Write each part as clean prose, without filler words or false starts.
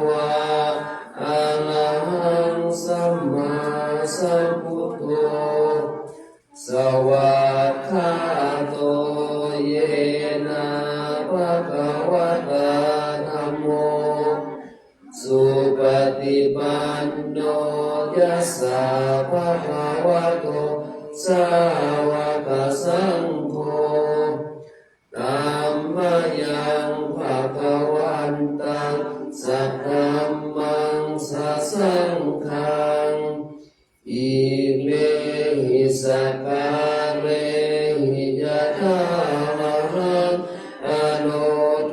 วะอะระหังสัมมาสัมพุทโธสวากขาโตเยนะภะคะวะตาธัมโมสุปฏิปันโนยัสสะภะคะวะโตสาวกสังโฆธัมมายังภะคะวันตังสัทธัมมังสัสสังฆังอิเมหิสการเรหิยะถาวรังอโน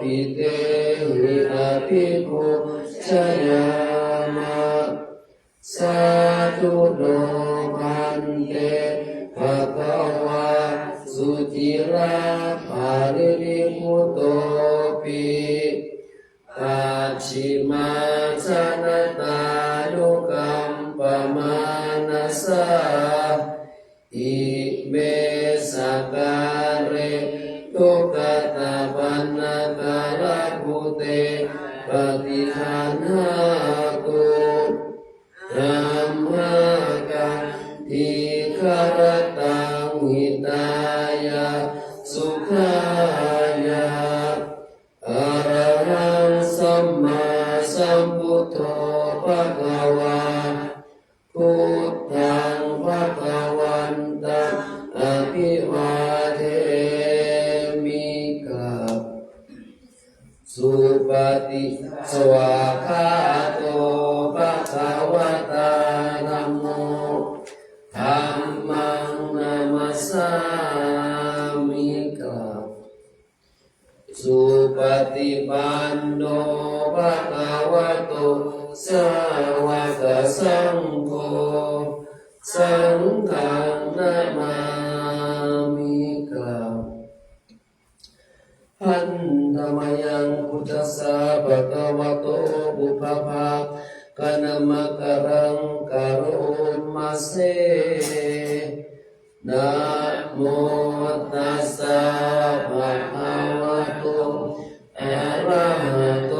ทิเตหิอภิปุชยามะสาธุโนพันเตภะคะวะสุจิราภาริริมุตโตปิปัจฉิมาชนะตานุกัมปมานัสสะอิเมสการเรทุกขตาปันนาคาลภูเตปฏิคันหาตุธัมมากังทีคารตังหิตายะสุขายะอะระหังสัมมาสัมพุทโธภะคะวะพุทธังภะคะวันตังอภิวาเทมิกับสุปฏิสวากขาโตภะคะวะตาธัมโมธัมมังนามัสสามิกับสุปฏิปันโนภะคะวะโตสาวกสังโฆสังฆังนามามิกับหันธรรมยังพุทธัสสะภะคะวะโตปุพพะกนะมะกะรังกะโรมัสเสนะโมตัสสะภะคะวะโตอะระหะโต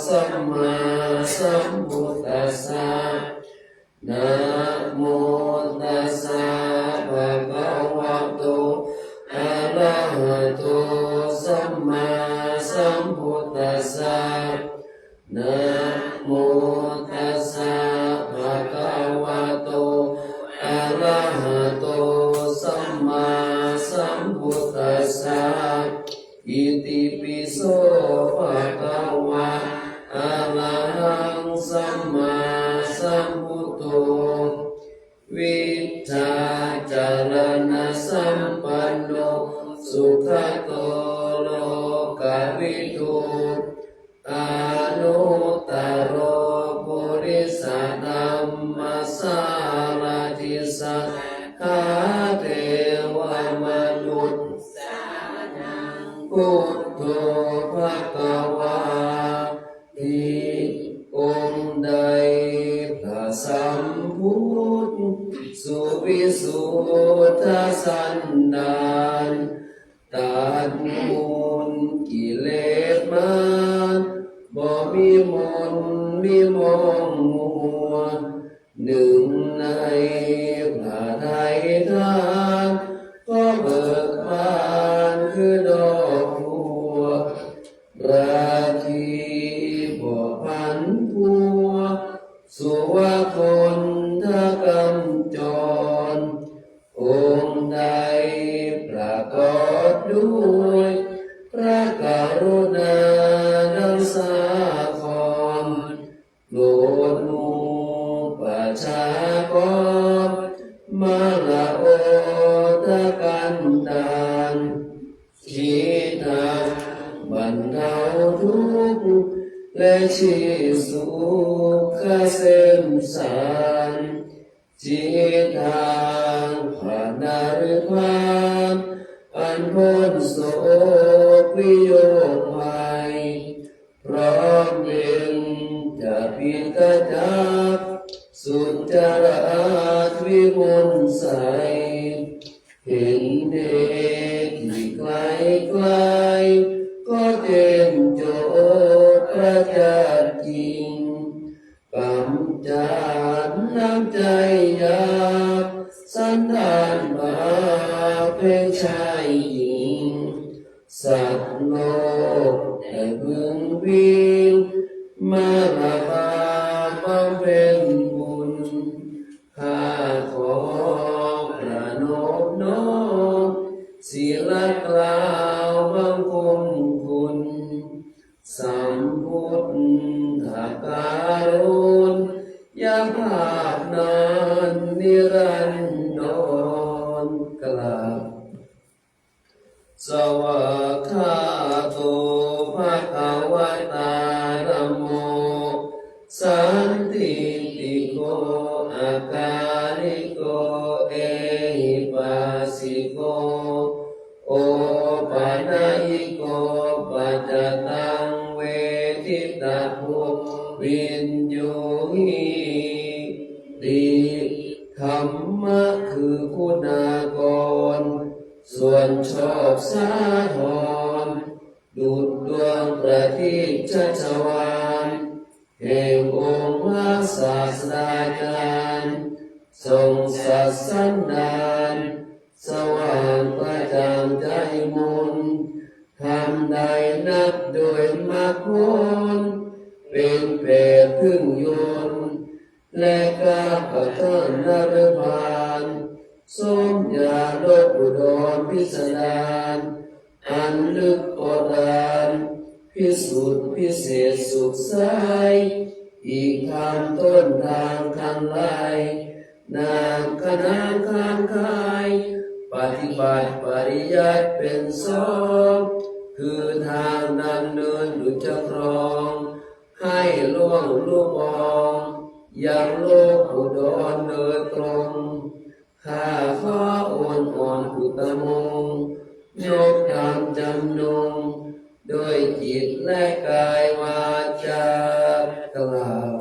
สัมมาสัมพุทธัสสะนะโมตัสสะภะคะวะโตอะระหะโตสัมมาสัมพุทธัสสะนะโมตัสสะภะคะวะโตอะระหะโตสัมมาสัมพุทธัสสะอิติปิโสภะคะวะอะระหังสัมมาสัมพุทโธวิชชาจารณะสัมปันโนสุขโตโลกวิทูอนุตตโรปุริสธัมมัสสารติสัทธาเทวมนุษย์พุทโธภะคะวะทิองค์ใดพระสัมพุทธสุวิสุทธสันดานตัดมูลกิเลสมาบ่มีมนมีมองมัวหนึ่งในพระทัยทานก็เบิกบานคือดอกบัวราคีบ่พันพัวสุวาคนทกำจรองค์ใดประกอบด้วยพระกรุณาดังสาครโปรดหมู่ประชากรมาละโอตกันดานชี้ทางบรรเทาทุกข์และชีสุขเกษมสารชี้ทางผ่านนาริความอันพ้นโศกวิโยคภัยพร้อมเป็นจะพิจจักสุจราวิมลใสเห็นเดชที่ไกลไกลก็เต็มโจประจักษ์จริง จารน้ำใจยาสันดานบาปเป็นชายหญิงสัตว์โลกได้พึงวิ่งมาละบาบำเพ็ญบุญข้าขอประนอบน้อมศีลกล่าวบังคมคุณสัมพุทธาการุณยาภาพนานนิรันดรกราบสวากขาโตภะคะวะตาธัมโมสันติติโกอาการิโกเอหิปัสสิโกโอปัญญิโกปัจจตังเวทิตาภุวินโยหิติธรรมะคือคุณากรส่วนชอบสาธรดุจดวงประทีปชัชวาลแห่งองค์พระศาสดาจารย์ทรงสัตย์สันดานสว่างประจ่างใจมนทำใดนับโดยมรรคผลเป็นเปรตพึ่งยนต์และกาประเทินนรพานสมญาโลกอุดรพิสดารอันลึกโบราณพิสุทธิ์พิเศษสุขใสอีกทางต้นทางทางไลนางคณะข้างกายปฏิบัติปริยัติเป็นสองคือทางดำเนินดุจครองให้ล่วงลูกอองยังโลกอุดรโดยตรงข้าขอโอนอ่อนอุตมงยกธรรมจำนงด้วยจิตและกายวาจากล่าว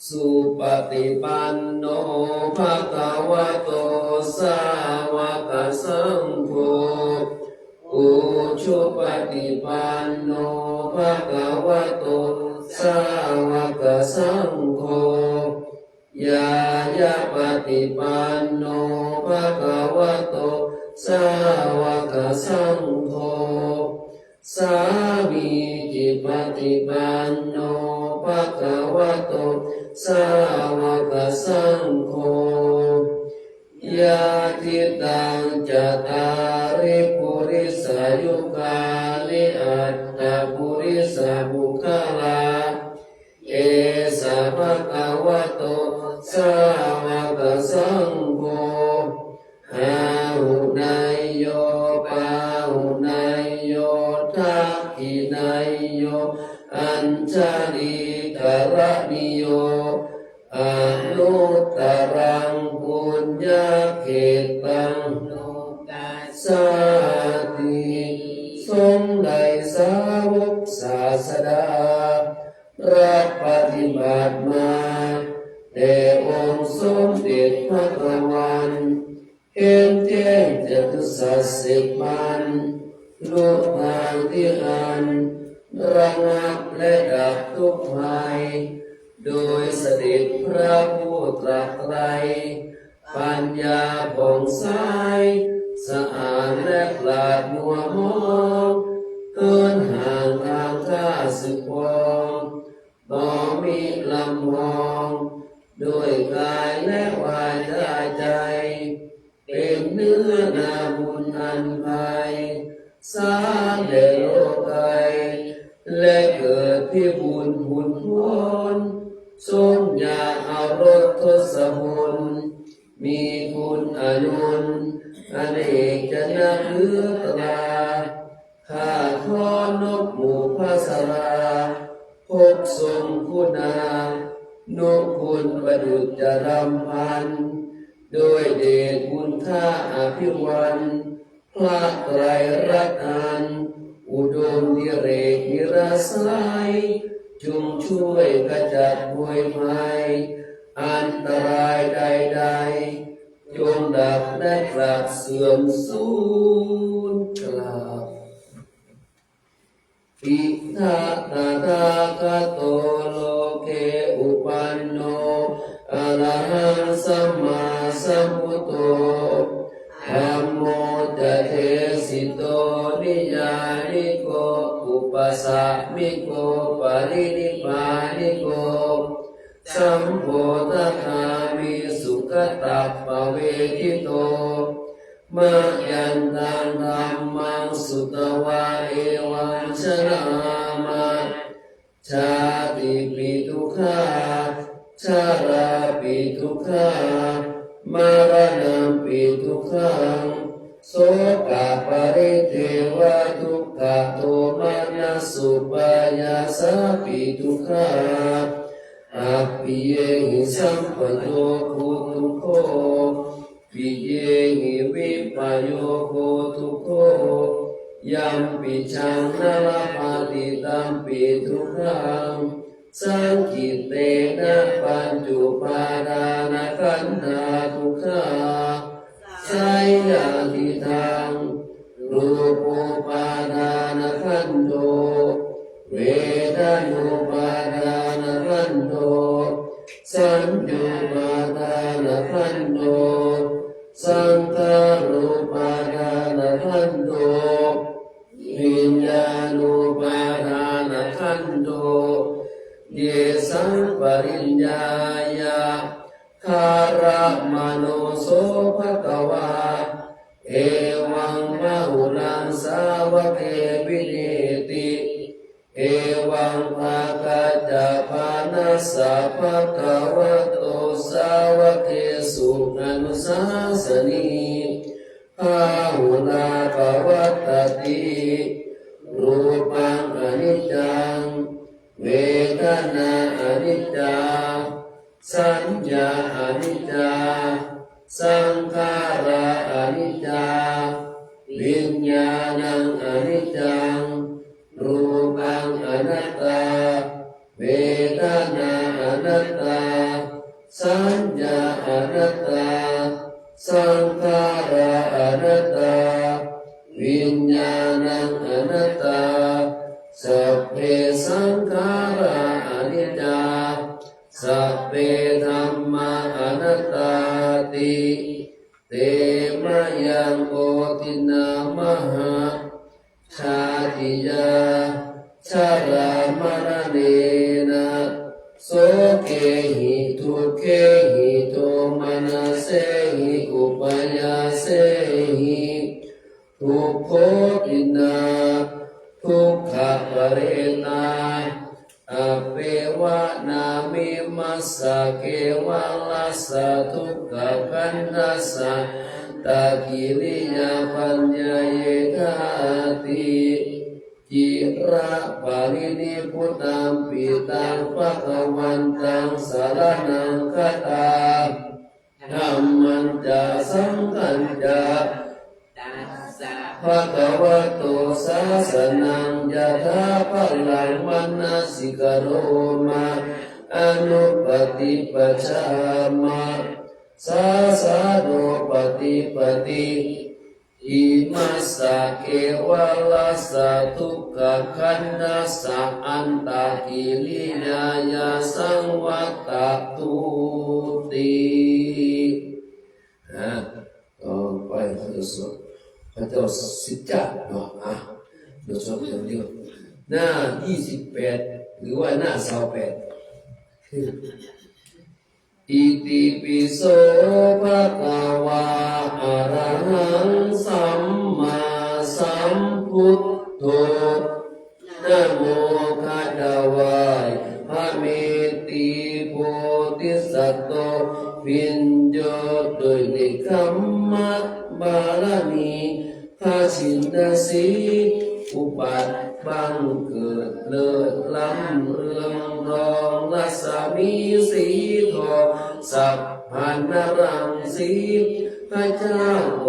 สุปฏิปันโนภะคะวะโตสาวกสังโฆอุชุปฏิปันโนภะคะวะโตสาวกสังโฆยายาปฏิปันโนภะคะวะโตสาวกสังโฆสามีจิปฏิปันโนภะคะวะโตสาวกสังโฆยาทิตังจตาริปุริสายุคาลิอัตตปุริสบุคลาเอสะภะคะวะโตสาวกสังโฆอาหุนายโยปาหุนายโยทักขินายโยอัญชลีกรณิโยอนุตตรังปุญญเขตังโลกัสสติทรงได้สาวกศาสดารับปฏิบัติมาแต่องค์สมเด็จพระตะวันเห็นแจ้งจตุสัจสิบมันลุทางที่อันระงับและดับทุกภัยโดยเสด็จพระผู้ตรัสไตรปัญญาผ่องใสสะอาดและปราดมัวมองเกินห่างทางข้าศึกปองบ่มีลำมองด้วยกายและวาจาใจเป็นเนื้อนาบุญอันไพสร้างเดโลกัยและเกิดที่บุญผุนพ้นทรงอยากเอารถทศพลมีคุณอนุนอเนกจะนับเลือกลาข้าขอนกหมู่พระสราพบทรงคุณานกคุณประดุจจะรำพันโดยเดชคุณค่าอภิวันพระไตรรัตน์อันอุดมดิเรกนิราสัยจงช่วยขจัดป่วยภัยอันตรายใดๆจงดับและกลับเสื่อมสูญกลับอิทธาตถาคโตโลเกอุ รินิพพานิโกสัมโพธคามิสุขตัปปเวทิโตมายันตังธัมมังสุตวะเอวังชนะมาชาติปิทุกขาชาราปิทุกขามรณะปิทุกขังโสกปริเทวทุกขโทมานัสสุปายาสาปิทุกขาอัปปิเยหิสัมปโยโคทุกโขปิเยหิวิปโยโคทุกโขยัมปิชังนาลปาติตัมปิทุกขังสังคิเตนะปัญจุปาทานขันธาทุกขาไสยาทิทังรูปุปาทานขันโตเวทนุปาทานขันโตสัญญูปาทานขันโตสังขารุปาทานขันโตวิญญาณุปาทานขันโตเยสังปริญญายาคารมโนโสภควาเอวังมหุลังสาวกเกวิเนติเอวังภาคัจจปานัสสะภควโตสาวกเกสุอนุสาสนีภาหุลาภวัตติรูปังอนิจจังเวทนาอนิจจาสัญญาอนิจจาสังขาราอนิจจาวิญญาณังอนิจจังรูปังอนัตตาเวทนาอนัตตาสัญญาอนัตตาสังขาราอนัตตาวิญญาณังอนัตตาสัพเพสังขาราอนิจจาสัพเพธัมมาอนัตตาติเตมะยังโอตินามหาชาติยาชารามรณเนนะโสเกหิทุกเขหิโทมนัสเสหิอุปยาเสหิทุกโขตินาทุกขปเรตาอเปวะนามิมัสสะเกวัลลัสสะทุกขขันธัสสะตากิริยาปัญญาเยธาติจิระปารินิพุตังปิตังภคะวันตังสารนังคัตตาธัมมัญจาสังฆัญจาภะคะวะโตสาสนังยะถาปัลลังมนัสสิกโรมาอนุปติปัชฌามะสาสะโนปฏิปติอิมัสสะเกวัลลัสสะทุกขขันธัสสะอันตกิริยายาสังวัตตุติต่อไปเขาจะสวดพระเจ้าสิทธัตถ์เนาะเดี๋ยวสวดอย่างเดียวหน้า28หรือว่าหน้า28อิติปิโสภะคะวาอะระหังสัมมาสัมพุทโธนะโมคัจจวายพระเมตติโพธิสัตโตวิญโยโดยเนกขัมมะบารมีพระชินสีอุปัฏบังเกิดเลิศล้ำเรืองรองรัศมีสีทองสัพพันนรังสีพระเจ้าโอ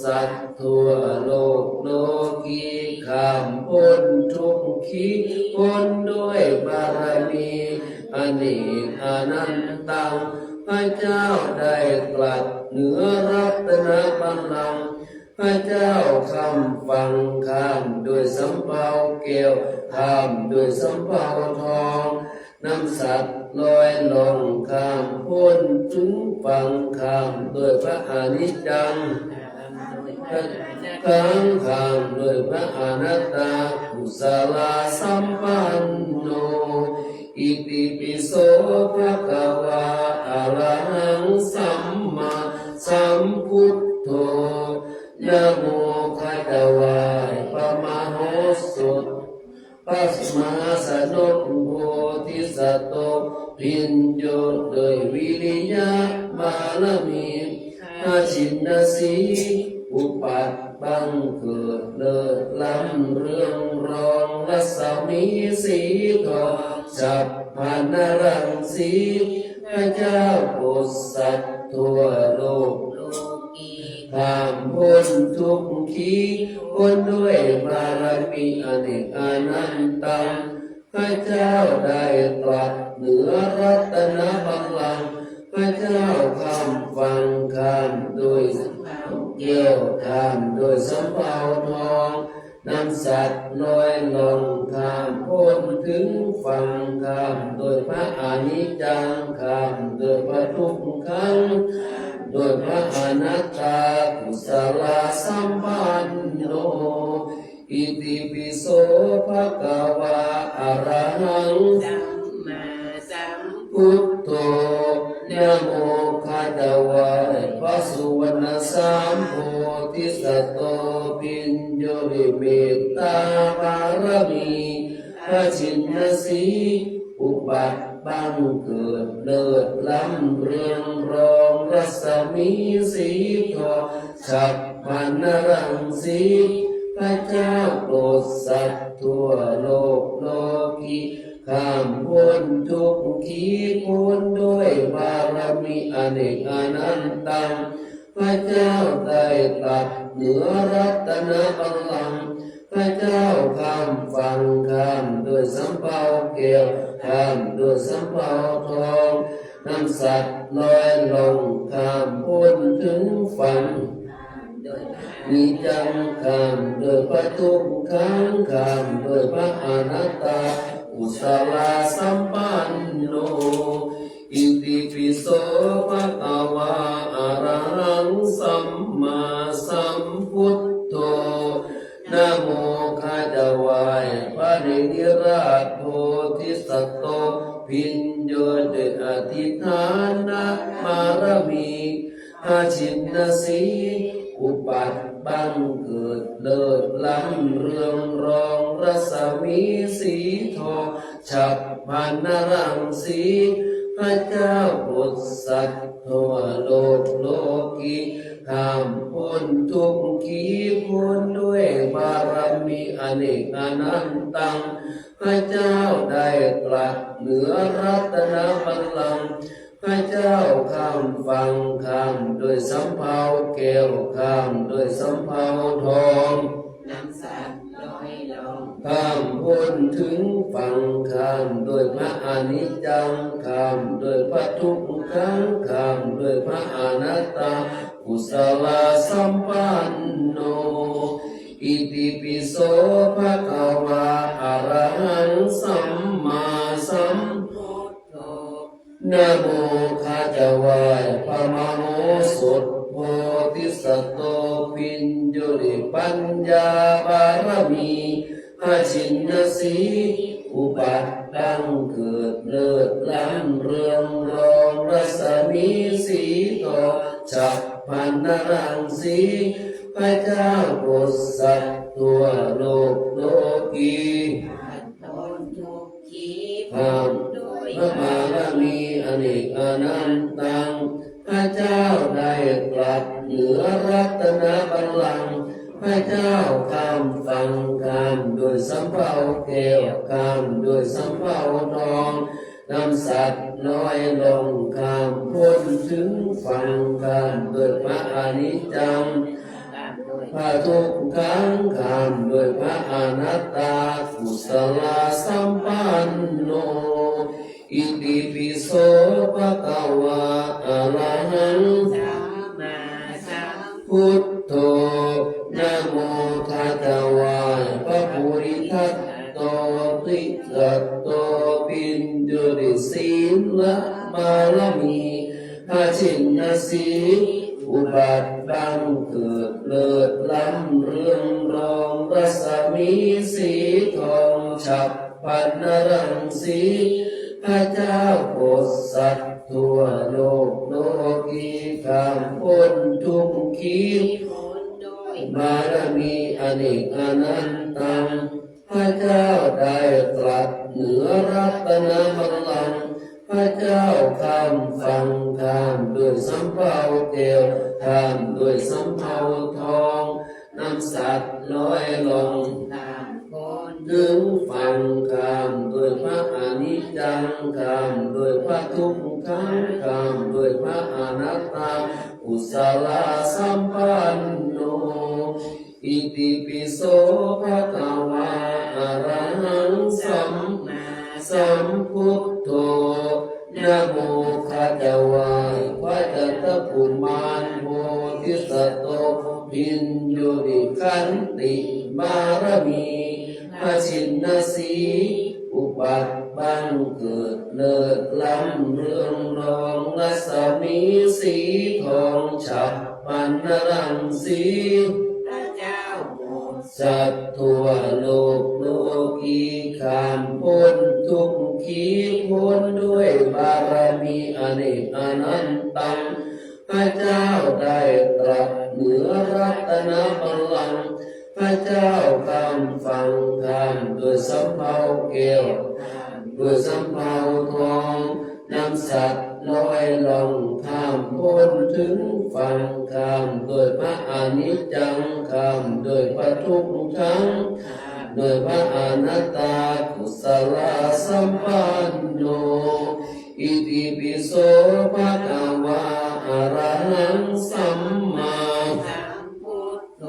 สัตว์ทั่วโลกโลกีข้ามพ้นทุกข์ขีพ้นด้วยบารมีอเนกอนันตังพระเจ้าได้ตรัสเหนือรัตนบัลลังก์พระเจ้าคำฟังข้ามด้วยสำเภาแก้วข้ามด้วยสำเภาทองนำสัตว์ลอยลงข้ามพ้นถึงฝั่งข้ามด้วยพระอนิจจัง ขังขามด้วยพระอนัตตากุศลสัมปันโนอิติปิโสภะคะวะอะระหังสัมมาสัมพุทโธนะโมคัตวายปะมะโหสุตปัสมาสนุโพธิสัตโตพิญโยโดยวิริยะบารมีอาชินสีอุปัตบังเกิดเลิศล้ำเรืองรองรัศมีสีทองจับพันรังสีพระเจ้าโปรดสัตว์ทั่วโลกข้ามพ้นทุกขีพ้นด้วยบารมีอเนกอนันตังพระเจ้าได้ตรัสเหนือรัตนบัลลังก์พระเจ้าคำฟังคำโดยเกี่ยวคำโดยสำเภาทองนำสัตว์ลอยลงข้ามพ้นถึงฝั่งข้ามโดยพระอนิจจังข้ามโดยพระทุกขังโดยพระอนัตตากุศลสัมปันโนอิติปิโสภะคะวะอะระหังสัมมาสัมพุทโธนะโมคัตวายพระสุวรรณสามโพธิสัตโตปิญโยริเมตตาบารมีพระชินสีอุบัติบังเกิดเลิศล้ำเรืองรองรัศมีสีทองฉับพลันรังสีพระเจ้าโปรดสัตว์ทั่วโลกโลกีข้ามพ้นทุกขีพ้นด้วยบารมีอเนกอนันตังพระเจ้าได้ตรัสเหนือรัตนบัลลังก์พระเจ้าข้ามฟังข้ามด้วยสำเภาแก้วข้ามด้วยสำเภาทองนำสัตว์ลอยลงข้ามพ้นถึงฝั่งนิจังข้ามด้วยพระทุกขังข้ามด้วยพระอนัตตากุศลสัมปันโนอิติปิโสภะคะวะอะระหังสัมมาสัมพุทโธนะโมคัตวายพระนิราชโพธิสัตโตพิญโยเดชอธิฐานบารมีอาชินสีอุปัตบังเกิดเลิศล้ำเรืองรองรัศมีสีทองฉับพลันรังสีพระเจ้าโปรดสัตว์ทั่วโลกโลกีข้ามพ้นทุกขีพ้นด้วยบารมีอเนกอนันตังพระเจ้าได้ตรัสเหนือรัตนบัลลังก์พระเจ้าข้ามฟังข้ามโดยสำเภาแก้วข้ามโดยสำเภาทองนำสัตว์ลอยลงข้ามพ้นถึงฝั่งข้ามโดยพระอนิจจังข้ามโดยพระทุกขังข้ามโดยพระอนัตตากุศลสัมปันโนอิติปิโสภะคะวะอะระหังสัมมาสัมพุทโธนะโมคัตวายปะมะโหสุตโพธิสัตโตปิญโยริปัญญาบารมีอาชินสีอุปัตตังเกิดเลิศล้ำเรืองรองรัศมีสีทองฉับพลันรังสีพระเจ้าโปรดสัตว์ทั่วโลกโลกีข้ามพระบารมีอเนกอนันตังพระเจ้าได้ตรัสเหนือรัตนบัลลังก์พระเจ้าข้ามฟังข้ามโดยสำเภาแก้วข้ามโดยสำเภาทองนำสัตว์ลอยลงข้ามพ้นถึงฝั่งข้ามโดยพระอนิจจังพระทุกขังข้ามโดยพระอนัตตากุศลสัมปันโนอิติปิโสภะคะวะอะระหังสัมมาสัมพุทโธนะโมคัตวายพระภูริทัตโตติสัตโตปิญโยริศีลบารมีอาชินสี อุบัติบังเกิดเลิศล้ำเรืองรองรัศมีสีทองฉับพลันนรังสีพระเจ้าโปรดสัตว์ทั่วโลกโลกีข้ามพ้นทุกข์ขีดบารมีอเนกอนันตังพระเจ้าได้ตรัสเหนือรัตนบัลลังก์พระเจ้าข้ามฟังข้ามด้วยสำเภาเกลข้ามด้วยสำเภาทองนำสัตว์ลอยลงถึงฟังข้ามด้วยพระอนิจจังข้ามด้วยพระทุกขังข้ามด้วยพระอนัตตาอุสลาสัมปันโนอิติปิโสภะคะวะอะระหังสัมมาสัมพุทโธนะโมคัจวายพระจัตตปุมานโพธิสัตโตพินโยนิขันติบารมีพระชินนสีอุปัฏบังเกิดเลิศล้ำเรืองรองรัศมีสีทองฉับพลันนรังสีสัตว์ทั่วโลกโลกีข้ามพ้นทุกข์ขีดพ้นด้วยบารมีอเนกอนันตังพระเจ้าได้ตรัสเหนือรัตนบัลลังก์พระเจ้าข้ามฟังข้ามด้วยสำเภาเกลด้วยสำเภาทองนำสัตว์ลอยล่องข้ามพ้นถึงฟังข้ามโดยพระอนิจจังข้ามโดยพระทุกขังโดยพระอนัตตากุศลสัมปันโนอิติปิโสภะคะวะอะระหังสัมมาสัมพุทโธ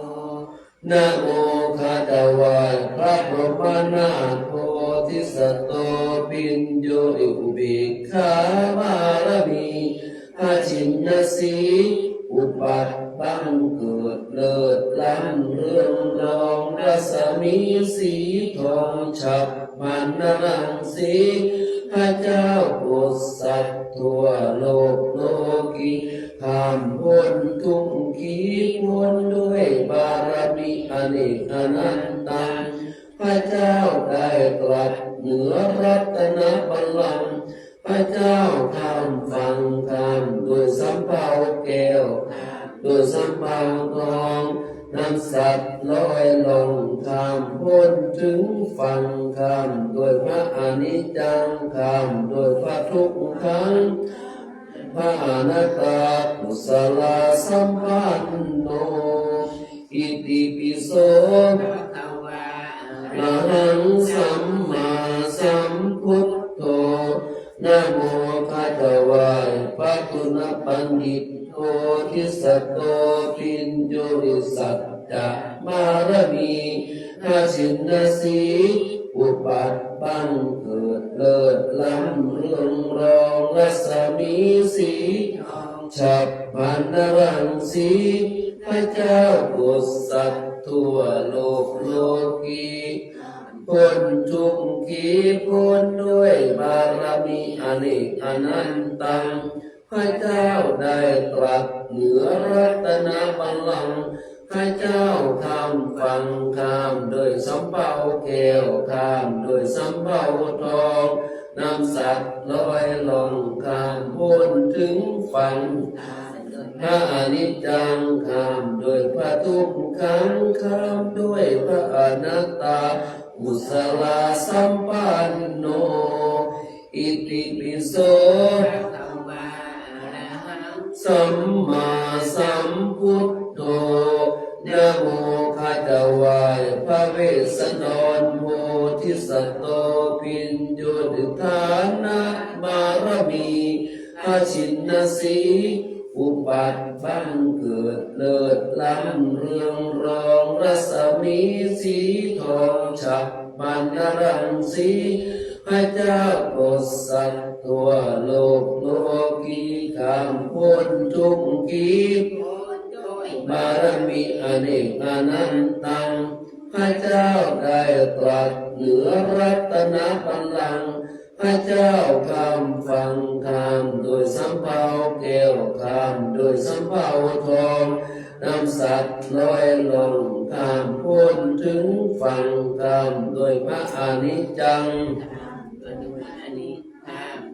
นะโมคัจวายพระบรมนาถโพธิสัตโตปิญโยอุเบกขาบารมีพระชินนสีอุปัฏบังเกิดเลิศล้ำเรืองรองรัศมีสีทองฉับพลันนรังสีพระเจ้าโปรดสัตว์ทั่วโลกโลกีข้ามพ้นทุกข์ขีดพ้นด้วยบารมีอเนกอนันตังพระเจ้าได้ตรัสเหนือรัตนบัลลังก์พระเจ้าข้ามฟังข้ามด้วยสำเภาแก้วด้วยสำเภาทองนำสัตว์ลอยลงข้ามพ้นถึงฟังข้ามด้วยพระอนิจจังข้ามด้วยพระทุกขังพระอนัตตากุศลสัมปันโนอิติปิโสภะคะวะอะระหังสัมมาสัมพุทโธนะโมคัจวายพระคุณปัณฑิตโพธิสัตโตปิญโยนิสัจจะบารมีพระชินนสีอุปัฏบังเกิดเลิศล้ำเรืองรองรัศมีสีทองฉับพลันนรังสีพระเจ้าโปรดสัตว์ทั่วโลกโลกีพ้นทุกข์ขีดพ้นด้วยบารมีอเนกอนันตังพระเจ้าได้ตรัสเหนือรัตนบัลลังก์พระเจ้าข้ามฟังข้ามโดยสำเภาแก้วข้ามโดยสำเภาทองนำสัตว์ลอยล่องข้ามพ้นถึงฟังพระอนิจจังข้ามโดยพระทุกขังข้ามด้วยพระอนัตตากุศลสัมปันโนอิติปิโสภะคะวะอะระหังสัมมาสัมพุทโธนะโมคัจวายพระเวสสันดรโพธิสัตโตปิญโยนิฐานะบารมีพระชินนสีอุปัฏบังเกิดเลิศล้ำเรืองรองรัศมีสีทองฉับพลันนรังสีพระเจ้าโปรดสัตว์ทั่วโลกโลกีข้ามพ้นทุกข์ขีดบารมีอเนกอนันตังพระเจ้าได้ตรัสเหนือรัตนบัลลังก์พระเจ้าข้ามฟังข้ามโดยสำเภาแก้วข ข้ามโดยสัมภาวทองนำสัตว์ลอยลงข้ามพ้นถึงฝั่งข้ามโดยพระอนิจจัง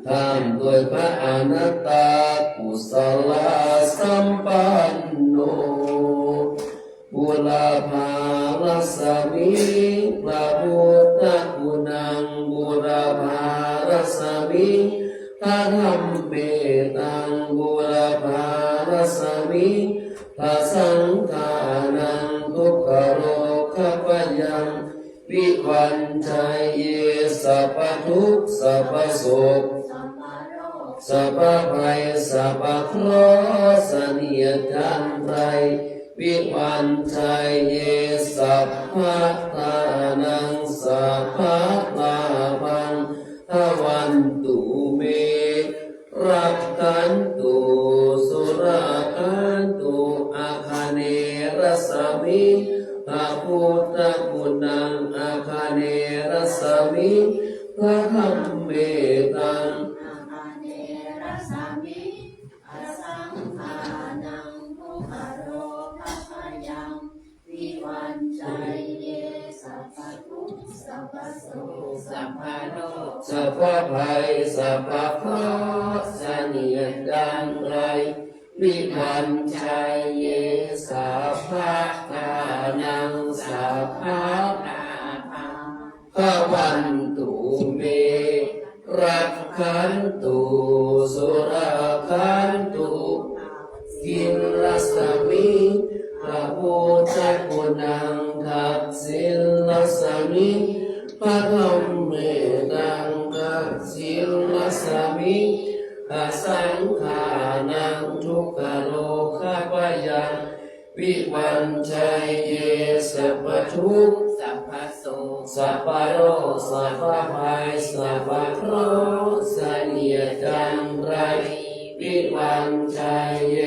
ข้ามโดยพระอนัตตากุศลสัมปันโนบุรพารัสมิพระพุทธคุณังบุรพารัสมิพระธรรมเมตังบุรพารัสมิพระสังฆานังทุกขโรคปยังวิวันชัยเยสัพพทุกข์สัพพโศกสัพพภัยสัพพเคราะห์เสนียดจันไรวิวันชัยเยสัพพะทานังสัพพะลาภังทวันตุเมรักขันตุสุราคันตุอาคาเนรัสมิพระพุทธคุณังอาคาเนรัสมิพระธรรมเมตังสัพพะภัยสัพพะเคราะห์เสนียดจันไรวิวันชัยเยสัพพะทานังสัพพะภวันตุเมรักขันตุสุราคันตุกินรัสมิพระพุทธคุณังทักษิณรัสมิพระธรรมเมตังทักษิณรัสมิพระสังฆานังทุกขโลกปยังวิวันชัยเยสัพพทุกข์สัพพโสสัพพโรสัพพภัยสัพพเคราะห์เสนียดจันไรวิวันชัยเย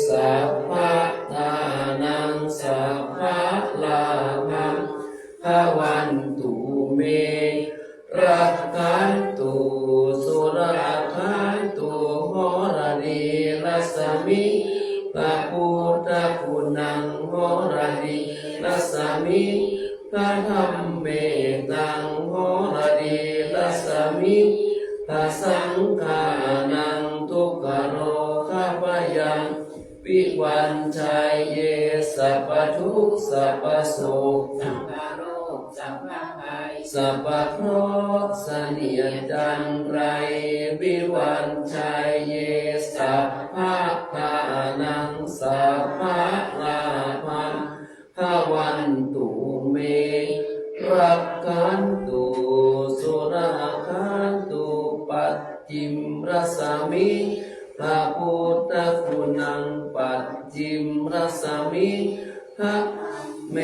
สัพพะทานังสัพพะลาภังภวันตุเมรักขันตุสุราคันตุโหรณีรัสมิพระพุทธคุณังโหรณีรัสมิพระธรรมเมตังโหรณีรัสมิพระสังฆานังทุกขโรคปยังวิวันชัยเยสัพพทุกข์สัพพโศกสัพพโรคสัพพภัยสัพพเคราะห์เสนียดจันไรวิวันชัยเยสัพพะทานังสัพพะลาภังภวันตุเมรักขันตุสุราคันตุปัจจิมรัสมิพระพุทธคุณังปัจจิมรัสมิพระเม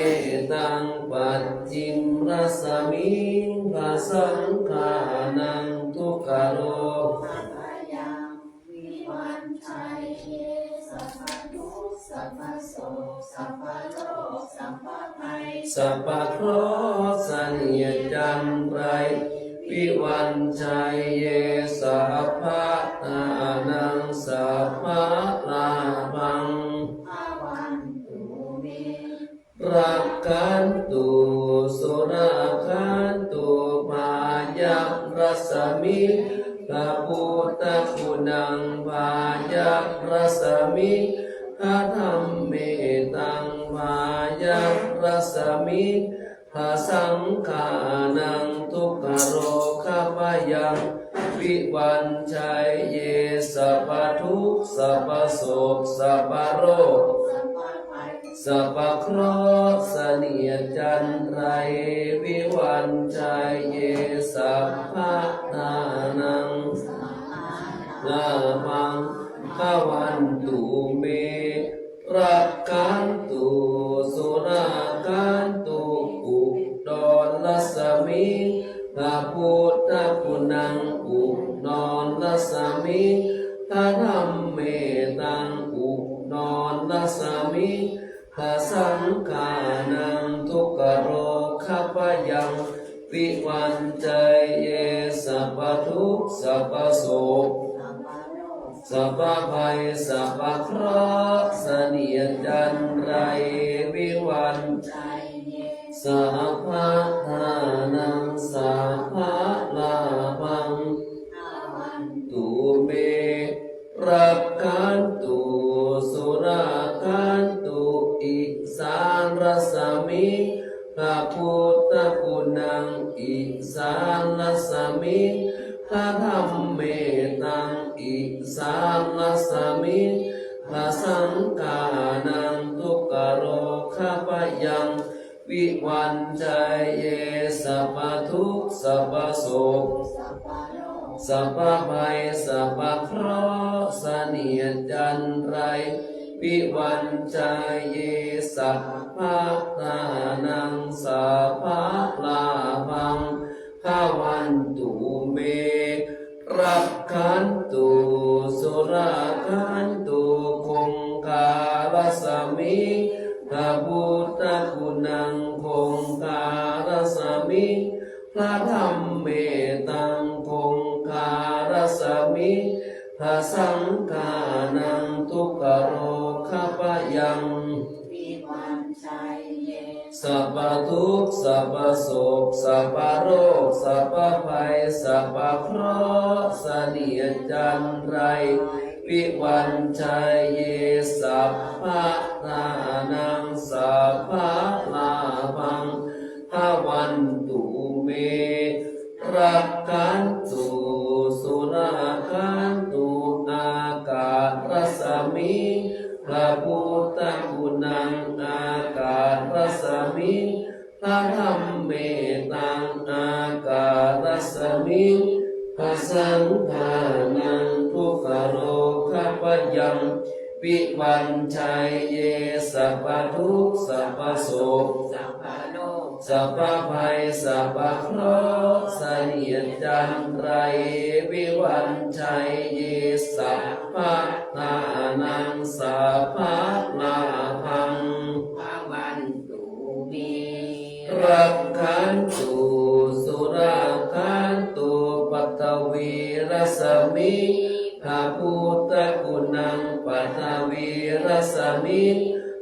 ตังปัจจิมรัสมิพระสังฆานังทุกขโลวิวันชัยเยสัพพทุกข์สัพพโศกสัพพโรคสัพพภัยสัพพเคราะห์เสนียดจันไรวิวันชัยเยสัพพะทานังสัพพะลาภังรักขันตุสุราคันตุพายัพรัสมิพระพุทธคุณังพายัพรัสมิพระธรรมเมตังพายัพรัสมิพระสังฆานังทุกขโรคปยังวิวันชัยเยสัพพทุกข์สัพพโศกสัพพโรคสัพพเคราะห์เสนียดจันไรวิวันชัยเยสัพพะทานังลาภังภวันตุเมรักขันตุสุราคันตุอุดรรัสมิพระพุทธคุณังอุดรรัสมิพระธรรมเมตังอุดรรัสมิพระสังฆานังทุกขโรคปยังวิวันชัยเยสัพพทุกข์สัพพโศก สัพพภัยสัพพเคราะห์เสนียดจันไรวิวันสัพพะทานังสัพพะลาภังตุเมรักขันตุสุราคันตุอิสานรสมิพระพุทธคุณังอิสานรสมิพระธรรมเมตังอิสานรสมิพระสังฆานังทุกขโรคะปะยังวิวันชัยเยสัพพทุกข์สัพพโศกสัพพภัยสัพพเคราะห์เสนียดจันไรวิวันชัยเยสัพพะทานังสัพพะลาภังภาวันตุเมรักขันตุสุราคันตุคงคารัสมิพระพุทธคุณังคงคารัสมิพระธรรมเมตังคงคารัสมิพระสังฆานังทุกขโรคะปะยังวิวันชัยเยสัพพทุกข์สัพพโศกสัพพโรคสัพพภัยสัพพเคราะห์เสนียดจันไรวิวันชัยเยสัพพะทานังสัพพะลาภังภาวันตุเมรักขันตุสุราคันตุอากาศรัสมิพระพุทธคุณังอากาศรัสมิพระธรรมเมตังอากาศรัสมิพระสังฆานังทุกขโรคะปะยังวิวันชัยเยสัพพทุกข์สัพพโศกสัพพโลกสัพพภัยสัพพเคราะห์เสนียดจันไรวิวันชัยเยสัพพะทานังสัพพะลาภังภาวันตุเมรักขันตุสุราคันตุปัตตวีรัสมิพระพุทธคุณังปัตตวีรัสมิ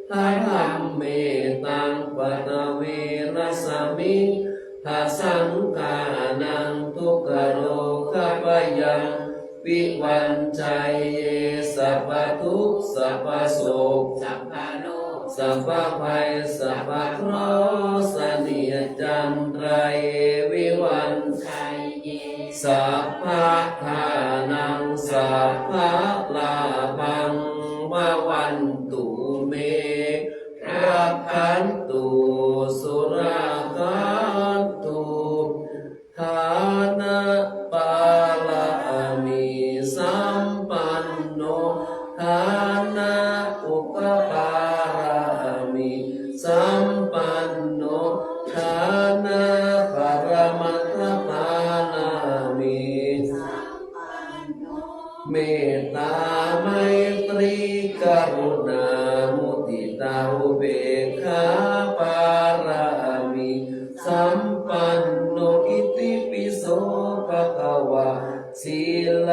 พระธรรมเมตังปัตตวีรัสมิพระสังฆานังทุกขโรคะปะยังวิวันชัยเยสัพพทุกข์สัพพโศกสัพพโลกสัพพภัยสัพพเคราะห์เสนียดจันไรวิวันชัยเยสัพพะทานังสัพพะลาภังภาวันตุเมรักขันตุสุราคันตุฐานะปาลามิสัมปันโนฐานะอุปปารามิสัมปันโนฐานะปรมัตถปานามิเมตตาไมตรีกรุณามุทิตาอุเบกขาปารามิสัมปันโนอิติปิโสภะคะวะศีล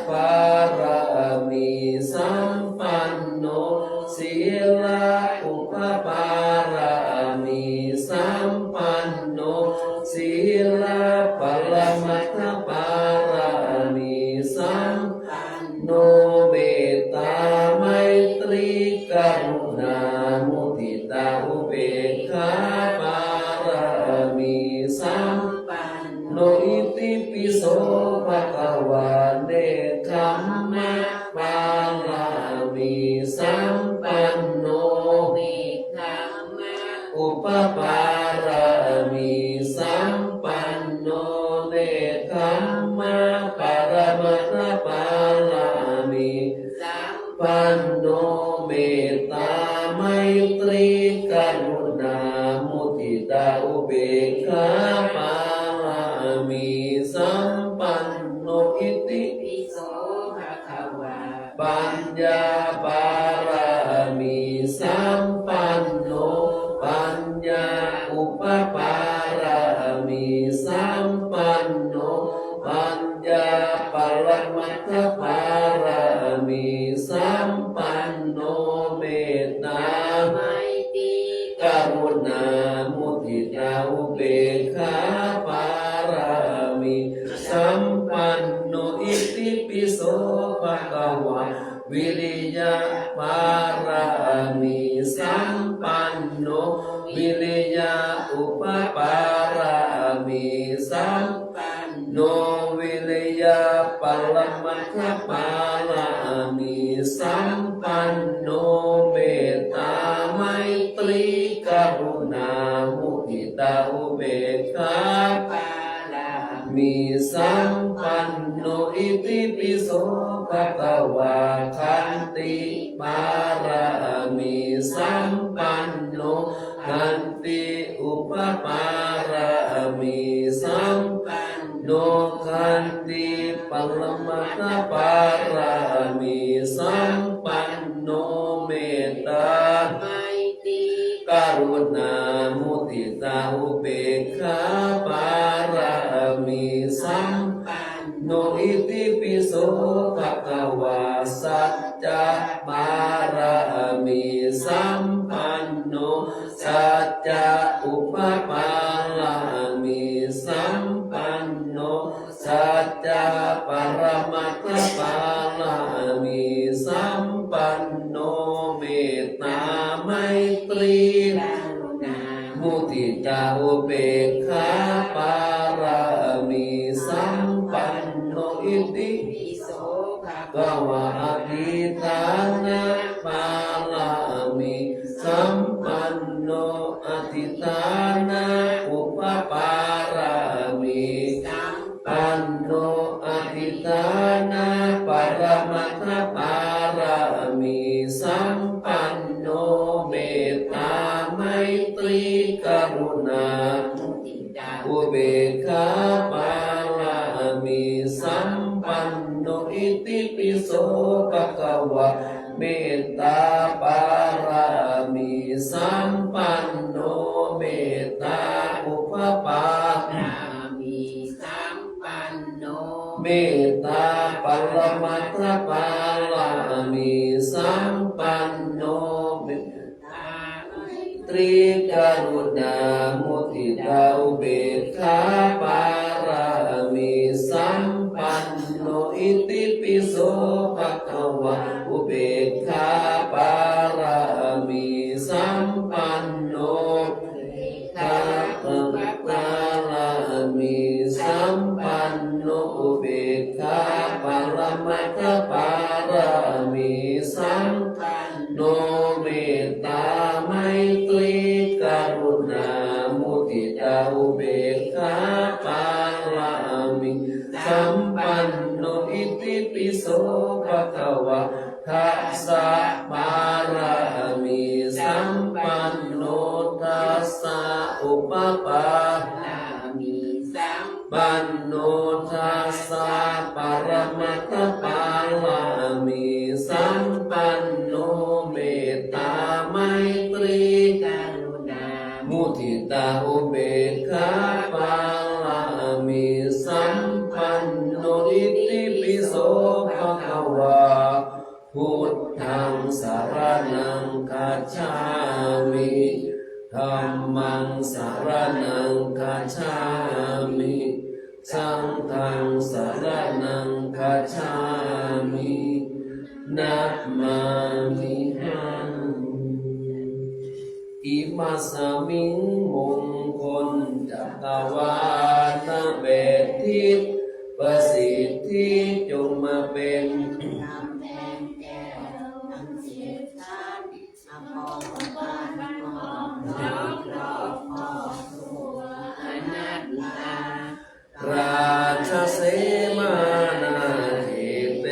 ปารามิสัมปันโนศีลอุปปารามิสัมปันโนศีลปรมัตถปารามิสัมโนเมตตาไมตรีกรุณามุทิตาอุเบกขาปารามิสัมปันโนอิติปิโสภะคะวะเนกขัมมะปารามิสัมปันโนเนกขัมมะอุปปารามิสัมปันโนเนกขัมมะปรมัตถปารามิสัมปันโนเมตตาไมตรีกรุณามุทิตาอุเบกขาปารามิสัมปันโนอิติปิโสภะคะวะปัญญาปารามิสัมปันโนปัญญาอุปปารามิสัมปันโนปัญญาปรมัตถปารา มิสัมปันโนเมตตาไมตรีกรุณามุทิตาอุเบกขาปารามิสัมปันโนอิติปิโสภะคะวะวิริยะปารามิสัมปันโนวิริยะอุปปารามิสัมปันโนวิริยะปัลลมัคคะปารามิสัมปันโนเมตตาไมตรีกรุณามุทิตาอุเบกขาปารามิสัมปันโนอิติปิโสภะคะวะขันติปารามิสัมปันโนขันติอุปปารามิสัมปันโนขันติปัลลมัคคะปารามิสัมปันโนเมตตาไมตรีกรุณามุทิตาอุเบกขาปารามิสัมปันโนอิติปิโสภะคะวะสัจจะปารามิสัมปันโนสัจจะอุปปารามิสัมปันโนสัจจะปรมัตถปารามิสัมปันโนเมตตาไมตรี กรุณามุทิตาอุเบกขาปารามิสัมปันโนอิติ ปิโสภะ กวะอภิธานะปารามิสัมปันโนอธิธานะอุปปารามิสัมปันโนอธิธานะปรมัตถปารามิสัมปันโนเมตตาไมตรีกรุณามุทิตาอุเบกขาปารามิสัมปันโนอิติปิโสภะคะวะเมตตาปารามิสัมปันโนเมตตาอุปปารามิสัมปันโนเมตตาปัลลมัตถปารามิสัมปันโนเมตตาไมตรีกรุณามุทิตาอุเบกขาปารามิสัมปันโนอิติปิโสภะคะวะอุเบกขาปารามิสัมปันโนทาปัปปารามิสัมปันโนอุเบกขาปัลลมัคคะปารามิสัมปันโนเมตตาไมตรีกรุณามุทิตาอุเบกขาปารามิสัมปันโนอิติปิโสภะคะวะทัสสะปารามิสัมปันโนทัสสะอุปปารามิสัมปันโนทัสสะปรมัตถปารามิสัมปันโนเมตตาไมตรี กรุณามุทิตาอุเบกขาปารามิสัมปันโนอิติปิโสภะคะวะพุทธังสรณังคัจฉามิธัมมังสรณังคัจฉามิสังฆังสรณังคัจฉามินะมามิหังอิมัสสมิงมงคลจักรวาลเบทิตประสิทธิจงมาเป็น นำแดงแก้วน้ำเสียชาตินำมองบ้านมองรอบรอบคอตัวอนัตตา ราชเสมานาเขเต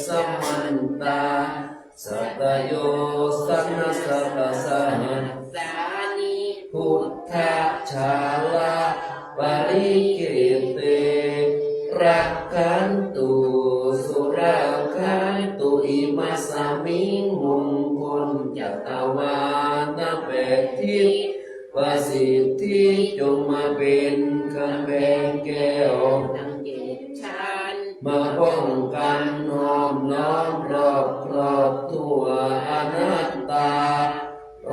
สมันตาสัตโยสันสัตสหัส สานิ พุทธชาลาปริเกเตรักขันตุสุราคันตุอิมัสสมิงมงคลจัตวานาแปดทิศประสิทธิจงมาเป็นคำแบงแก้ว สังเกตชัน มาป้องกันหอก มน้อมรอบครอบทั่วอนัตตา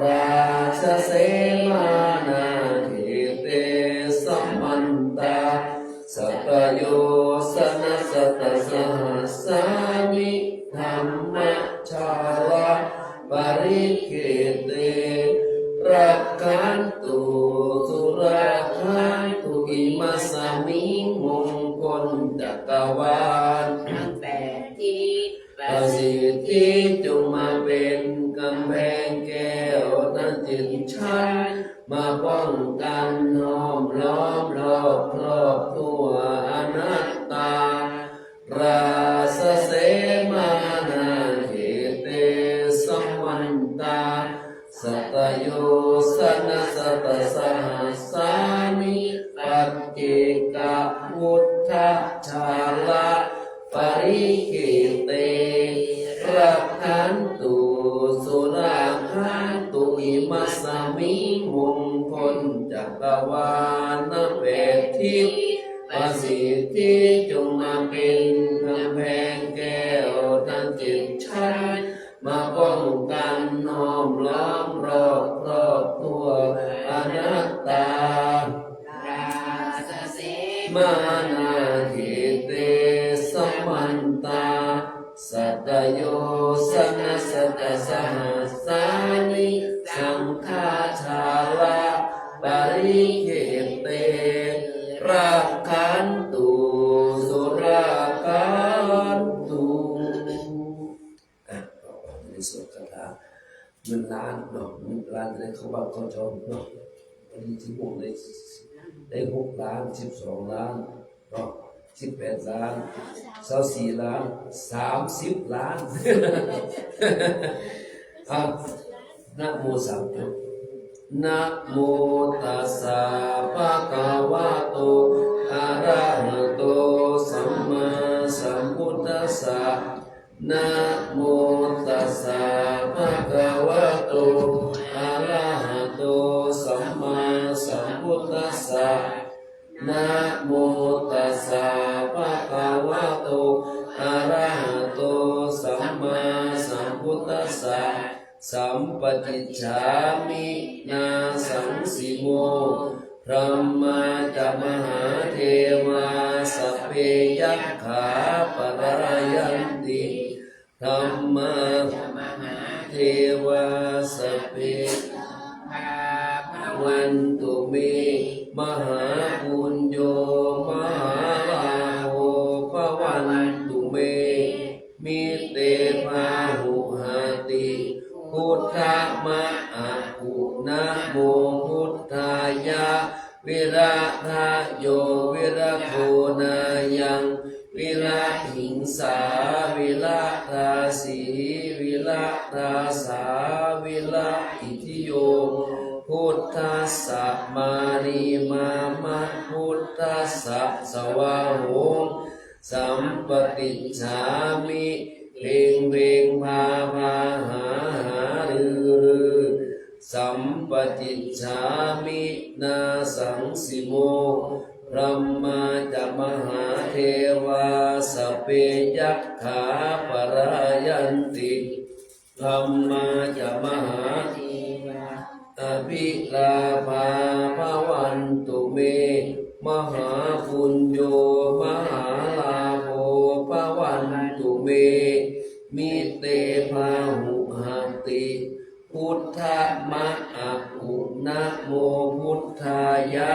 ราชเสมานาเขเตสัมมันตาสัตโยสนัสสตสหัสสามิธรรมชาวะปริเกเตรักขันตุสุรักขันตุอิมัสสมิมงคลจักรวาลทั้งแปดทิศประสิทธิจงมาเป็นกำแพงแก้วนั้นจิตฉันมาป้องกันน้อมล้อมรอบครอบทั่วอนัตตาราสเสมานาเหเตสัมวันตาสัตโยสนัสสตสหัสสามิปัจเจกพุทธชาละปริกิเตรักขันตุสุราคันตุอิมัสสมิมงคลจักรวาลเวทิประสิทธิจงมาเป็นกำแพงแก้วทั้งจิตฉันมาป้องกันน้อมล้อมรอบครอบทั่วอนัตตาราชเสมานาเขเตสัมมันตาสัตโยสนัสสตสหัสสานิสังฆาชาลาปริเขเตรักขันตุสุราคันตุในส่วนคาถาเงินล้านเนาะเงินล้านได้เขาบ้างเขาชอบเนาะวันนี้ที่พวกได้6 ล้าน 12 ล้านเนาะ18 ล้าน24 ล้าน30 ล้านนะโมสามจบนะโมตัสสะภะคะวะโตอะระหะโตสัมมาสัมพุทธัสสะนะโมตัสสะภะคะวะโตอะระหะโตสัมมาสัมพุทธัสสะนะโมตัสสะภะคะวะโตอะระหะโตสัมมาสัมพุทธัสสะสัมปติจฉามินาสังสิโมพระมาจะมหาเทวาสัพเพยัคขาปะรายันติธรรมาเทวาสัพเพวันตุเมมหาปุญโญมหาลาโภภวันตุเมมิเตภาหุหาติพุทธมะอะกุนะโมพุทธายะวิระทะโยวิระโคนายังวิระหิงสาวิระทาสีวิระทาสาวิระอิทิโยพุทธัสสะมานีมามะพุทธัสสะสวะโหงสัมปติจฉามิเพ่งเพ่งพาพาหาหารือสัมปติจฉามินาสังสิโมพระมาจะมหาเทวาสัพเพยัคขาปะรายันติธรรมาจะมหาอภิลาภาภวันตุเมมหาปุญโญมหาลาโภภวันตุเมมิเตภาหุหาติพุทธมะอะกุนะโมพุทธายะ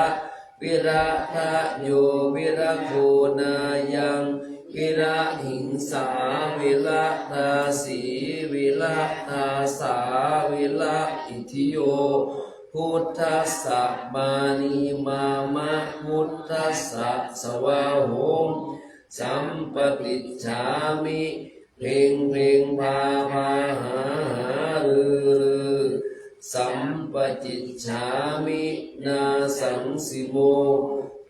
วิระทะโยวิระโคนายังวิระหิงสาวิระทาสีวิระทาสาวิระอิทิโยพุทธัสสะมานีมามะพุทธัสสะสวะโหงสัมปติจฉามิเพ่งเพ่งพาพาหาหารือสัมปติจฉามินาสังสิโม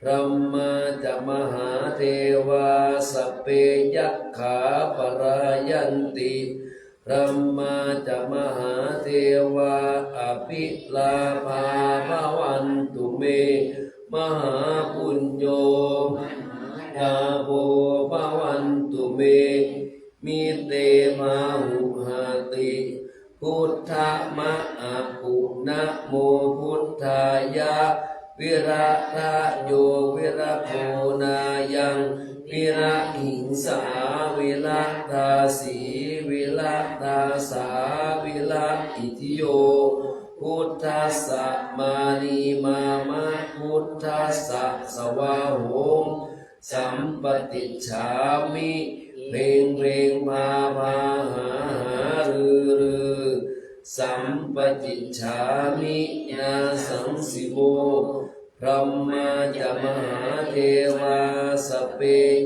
พระมาจะมหาเทวาสัพเพยัคขาปะรายันติพระมาจะมหาเทวาอภิลาภาภวันตุเมมหาปุญโญ ยาโภภวันตุเม มิเตมาหุหาติพุทธมะอะปุนะโมพุทธายะวิระทะโยวิระโภนายังวิระหิงสาวิระทาสีวิระทาสาวิระอิทิโยพุทธัสสะมานีมามะพุทธัสสะสวาโหมสัมปติฉามิเพ่งเพ่งมาหารือสัมปติฉามินาสังสิโมพรหมาจะมหาเทวาสเป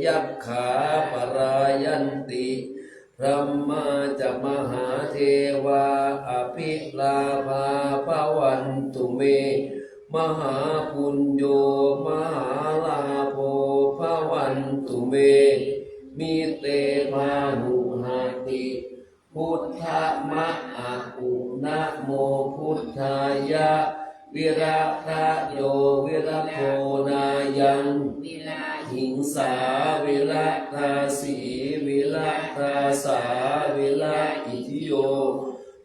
ยัคขาปรายันติพรหมาจะมหาเทวาอภิลาภาภวันตุเมมหาปุญโญมหาลาโภภวันตุเมมิเตมาหุหาติพุทธมะอะปุนะโมพุทธายะวิระทะโยวิระโภนายังวิราหิงสาวิระทาสีวิระทาสาวิระอิทิโย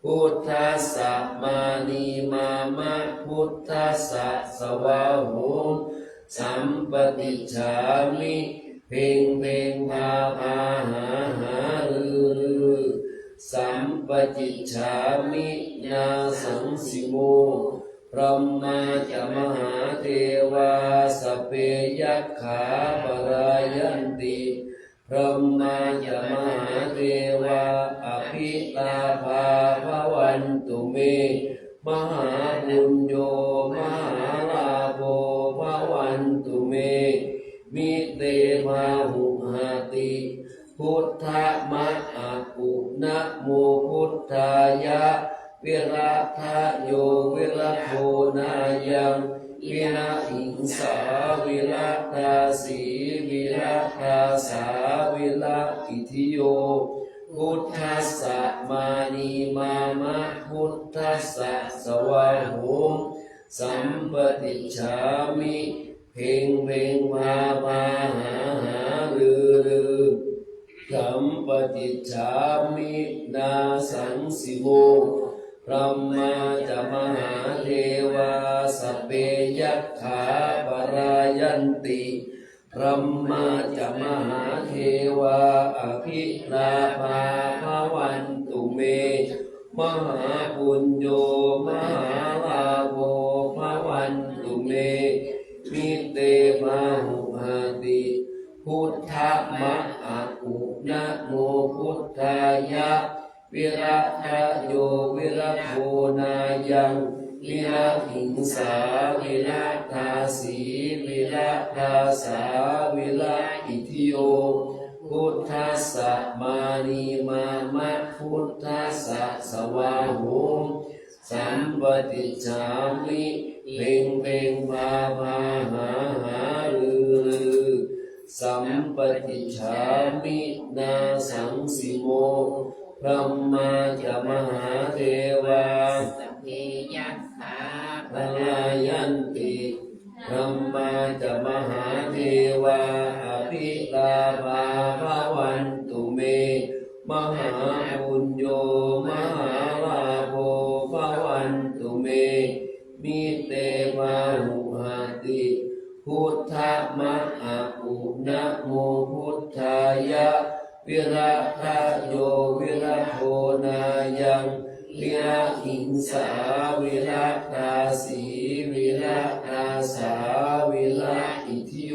พุทธัสสะมานีมามะพุทธัสสะสวาโหมสัมปติฉามิเพ่งเพ่งพาหารือสัมปติฉามินาสังสิโมพรหมาจะมหาเทวาสเปยัคขาปรายันติพรหมาจะมหาเทวาอภิลาภาภวันตุเมมหาปุญโญมหาลาโภภวันตุเมมิเตมาหุหาติพุทธมะอะปุนะโมพุทธายะวิระทะโยวิระโภนายังวิระหิงสาวิระทาสีวิระทาสาวิระอิทิโยพุทธัสสะมานีมามะพุทธัสสะสวาโหมสัมปติฉามิเพ่งเพ่งพาหารือสัมปติฉามินาสังสิโมพรหมาจะมหาเทวาสเปยัคขาปรายันติพรหมาจะมหาเทวาอภิลาภาภวันตุเมมหาปุญโญมหาลาโภภวันตุเมมิเตมาหุหาติพุทธมะอะปุนะโมพุทธายะวิระทะโยวิระโภนายังวิระหิงสาวิระทาสีวิระทาสาวิระอิทิโยพุทธัสสะมานีมามะพุทธัสสะสวาโหมสัมปติฉามิเพ่งเพ่งพาหารือสัมปติฉามินาสังสิโมพรหมาจะมหาเทวาสเปยัคขาปรายันติพรหมาจะมหาเทวาอภิลาภาภวันตุเมมหาปุญโญมหาลาโภภวันตุเมมิเตมาหุหาติพุทธมะอะปุนะโมพุทธายะวิระทะโยวิระโภนายังวิระหิงสาวิระทาสีวิระทาสาวิระอิทิโย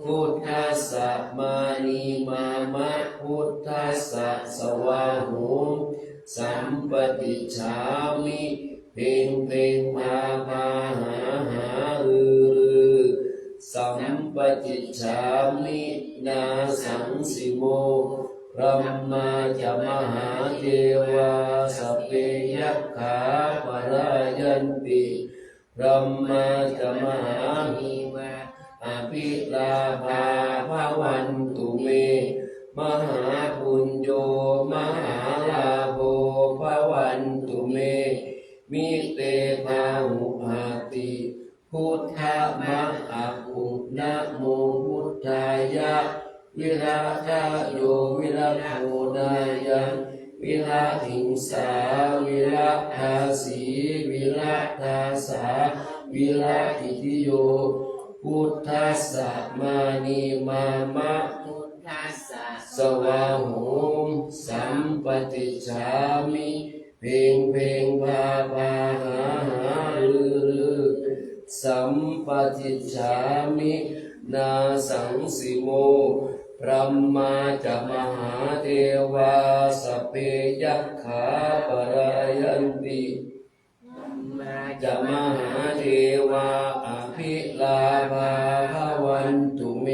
พุทธัสสะมานีมามะพุทธัสสะสวาโหมสัมปติฉามิเพ่งเพ่งพาหารือสัมปติฉามินาสังสิโมพรหมาจะมหาเทวาสเปยัคขาปรายันติพรหมาจะมหาหิวะอภิลาภาภวันตุเมมหาปุญโญมหาลาโภภวันตุเมมิเตภาหุหาติพุทธมะอะปุนะโมพุทธายะวิระทะโยวิระ โคนายังวิระหิงสาวิระทาสีวิระทาสาวิระอิทิโยพุทธัสสะมานีมามะพุทธัสสะสวาโหมสัมปติชามิเพลงเพลงพาพาหาหารือสัมปติชามินาสังสิโมพระมาจะมหาเทวาสพเพยัคขาปรายันติจะมหาเทวาอภิลาภาภวันตุเม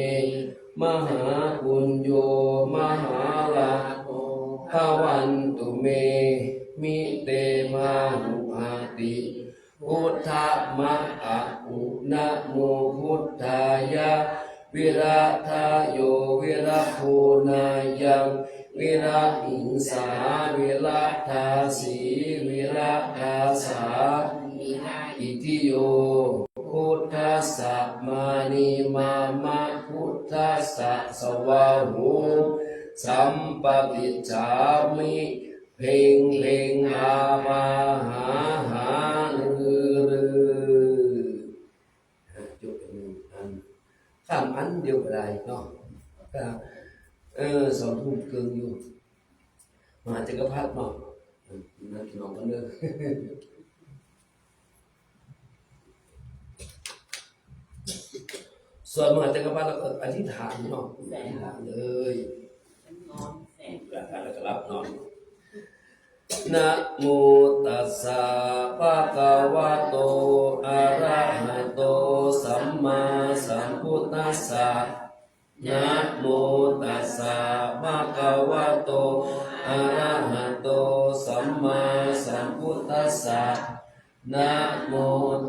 มหาปุญโยมหาลาโภภวันตุเมมิเตมาหุอาติพุทธมะอะอุนะโมพุทธายะวิระทาโยวิระโคนายังวิระหิงสาวิระทาสีวิระทาสาอิทิโยพุทธัสสะมานีมามะพุทธัสสะสวาหูสัมปติจามิเพ่งเพ่งอาภาหาหาจุดหนึ่งอันข้ามอันเดียวก็ได้เนาะสองทุ่มเกินอยู่มหาจักรพรรดิเนาะนั่นพี่น้องกันเด้อส่วนมหาจักรพรรดิเราก็อธิษฐานเนาะอธิษฐานเลยแล้วก็รับนอนนะโมตัสสะภะคะวะโตอะระหะโตสัมมาสัมพุทธัสสะนะโมตัสสะภะคะวะโตอะระหะโตสัมมาสัมพุทธัสสะนะโม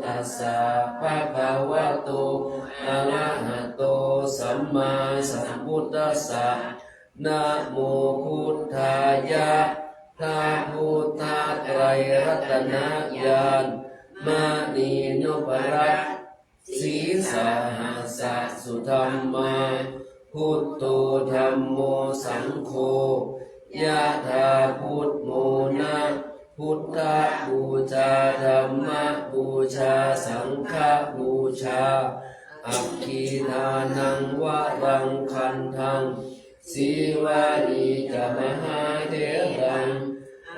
ตัสสะภะคะวะโตอะระหะโตสัมมาสัมพุทธัสสะนะโมพุทธายะพระพุทธไตรรัตนญาณมานีนุปรัตสีสาหัสสุธรรมาพุทโธธัมโมสังโฆยะถาพุทโมนะพุทธบูชาธัมมบูชาสังฆบูชาอัคคีทานังวะรังคันทังสีวารีจะมหาเถรัง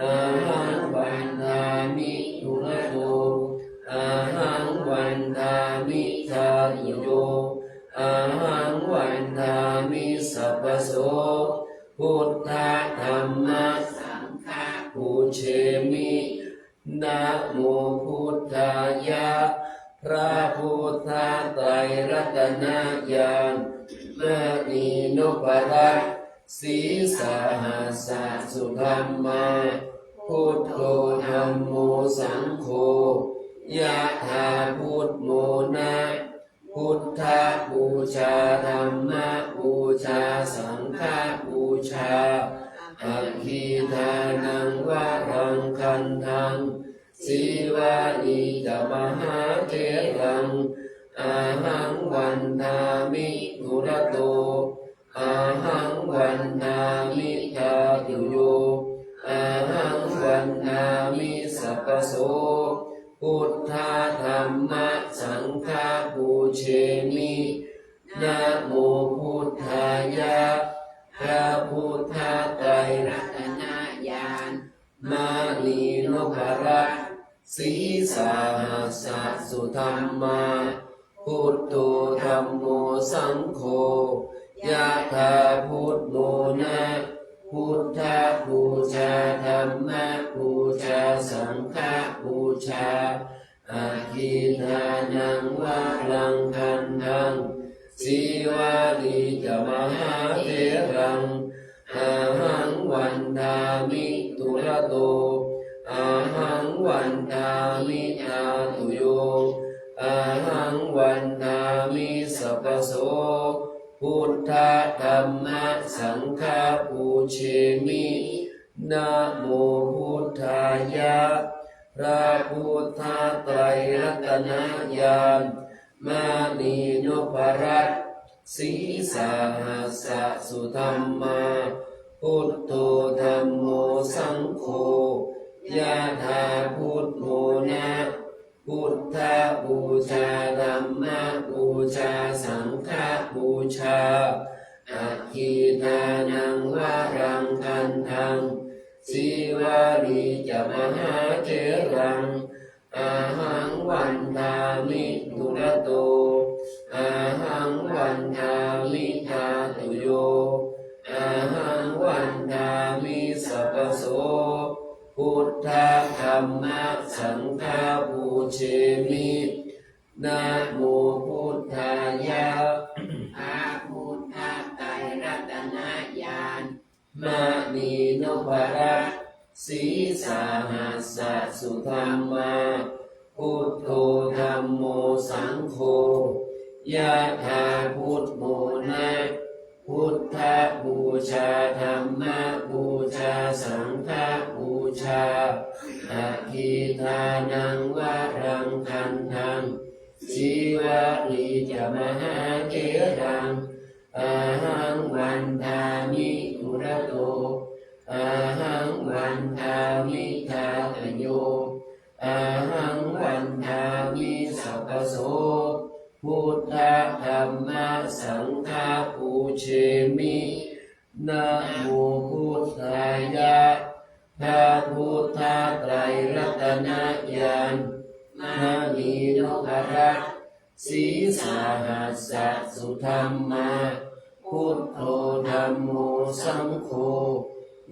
อาหังวันทามิทุระโตอาหังวันทามิทาตุโยอาหังวันทามิสัพพโสพุทธะธัมมะสังฆะปูเชมินะโมพุทธายะพระพุทธไตรรัตนญาณมานีนุปรัตสีสาหัสสุธรรมาพุทโธธัมโมสังโฆยะถาพุทโมนะพุทธบูชาธัมมบูชาสังฆบูชาอัคคีทานังวะรังคันทังสีวานีจะมหาเถรังอาหังวันทามิทุระโตอาหังวันทามิทาตุโยอาหังวันทามิสัพพโสพุทธะธัมมะสังฆะปูเชมินะโมพุทธายะพระพุทธไตรรัตนญาณมานีนุปรัตสีสาหัสสุธรรมาพุทโธธัมโมสังโฆยะถาพุทโมนะพุทธบูชาธัมมบูชาสังฆบูชาอาคิทานังวะรังคันทังสีวาลีจะมหาเถรังอาหังวันทามิทุระโตอาหังวันทามิทาตุโยอาหังวันทามิสัพพโสพุทธะธัมมะสังฆะปูเชมินะโมพุทธายะพระพุทธไตรรัตนญาณมานีนุปรัตสีสาหัสสุธรรมาพุท ทโธธัมโมสังโฆยะถาพุทโธนะพุทธบูชาธัมมบูชาสังฆบูชาอะคิทานังวารังคันธังสีวารีจะมหาเถรังอาหังวันทามิทุระโตอาหังวันทามิทาตุโยอาหังวันทามิสัพพโสพุทธธัมมะสังฆบูเชมินะโมพุทธายะอาพุทธไตรรัตนญาณมณีนพรัตน์สีสาหัสสะสุธรรมาพุทโธธัมโมสังโฆยะถาพุทโธนะพุทธบูชาธัมมบูชาสังฆบูชาอะคิทานังวารังคันธังสีวารีจะมหาเถรังอาหังวันทามิทุระโตอาหังวันทามิทาตโยอาหังวันทามิสัพพโสพุทธธัมมะสังฆปูเชมินะโมพุทธายะพระพุทธไตรรัตนญาณมณีนพรัตน์สีสาหัสสะสุธรรมาพุทโธธัมโมสังโฆ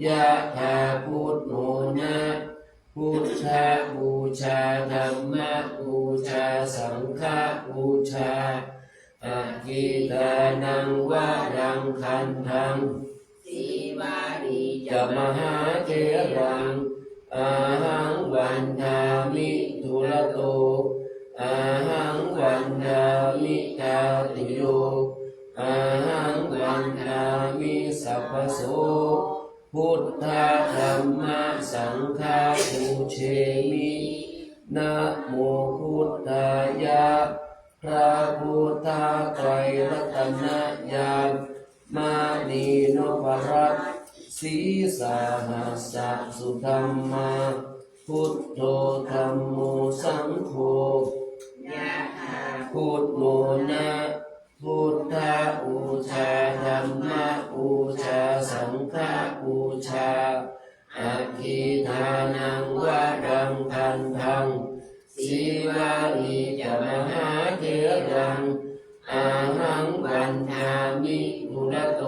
ยะถาพุทโธนะพุทธบูชาธัมมบูชาสังฆบูชาอะคิทานังวารังคันธังสีวารีจะมหาเถรังอาหังวันทามิทุระโตอาหังวันทามิทาตุโยอาหังวันทามิสัพพโสพุทธธัมมะสังฆปูเชมินะโมพุทธายะพระพุทธไตรรัตนญาณมณีนพรัตน์สีสาหัสสะสุธรรมาพุทโธธัมโมสังโฆยะถาพุทโธนะพุทธบูชาธัมมบูชาสังฆบูชาอะคิทานังวารังคันธังสีวารีจะมหาเถรังอาหังวันทามิทุระโต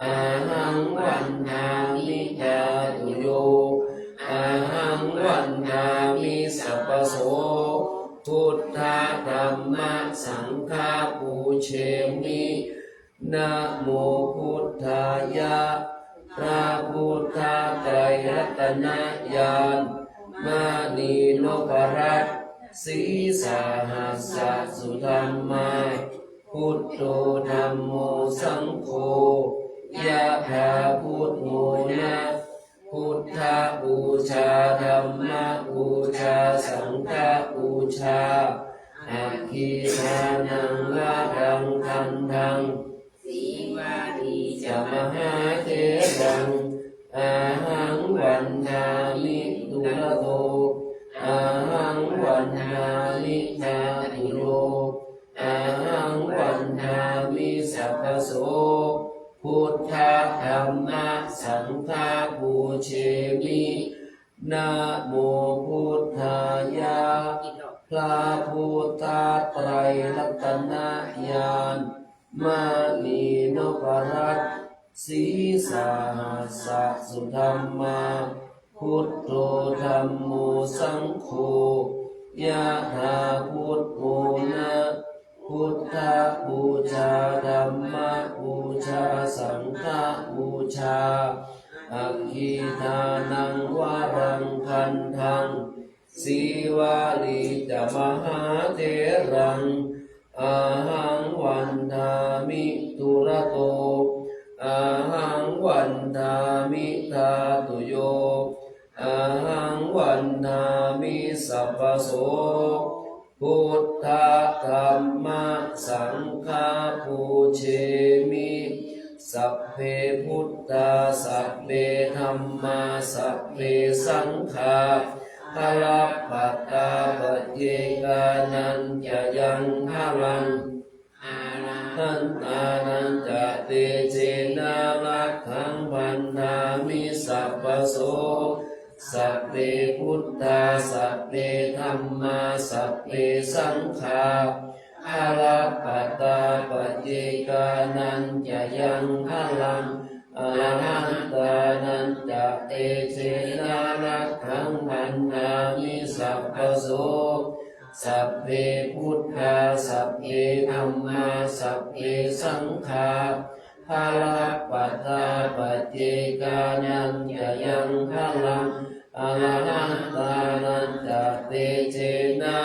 อาหังวันทามิทาตุโยอาหังวันทามิสัพพโสพุทธธัมมะสังฆปูเชมินะโมพุทธายะพระพุทธไตรรัตนญาณมณีนพรัตน์สีสาหัสสะสุธรรมาพุทโธธัมโมสังโฆยะถาพุทโธนะพุทธบูชาธัมมบูชาสังฆบูชาอะคิทานังวารังคันธังสีวารีจะมหาเถรังอาหังวันทามิทุระโตอาหังวันทามิทาตุโยอาหังวันทามิสัพพโสพุทธธัมมะสังฆบูเชมินะโมพุทธายะพระพุทธไตรรัตนญาณมณีนพรัตน์สีสาหัสสะสุธรรมาพุทโธธัมโมสังโฆยะถาพุทโธนะพุทธบูชาธัมมบูชาสังฆบูชาอะคิทานังวารังคันธังสีวารีจะมหาเถรังอาหังวันทามิทุระโตอาหังวันทามิทาตุโยอาหังวันทามิสัพพโสพุทธธัมมสังฆปูเชมิสัพเพพุทธ ธาสัพเพธัมมาสัพเพสังฆาพลัพพตาปเจกานันจะยังพลังหันตานันจะเตเจนาลักขังพันธามิสัพพโสสัพเพพุทธาสัพเพธัมมาสัพเพสังฆาอาลัปปตาปเจกานันจะยังพลังอรหันตานันจะเตเจนาลักขังพันธามิสัพพโสสัพเพพุทธาสัพเพธัมมาสัพเพสังฆาภาลัปปตาปเจกานันจะยังพลังอรหันตานันจะเตเจนะ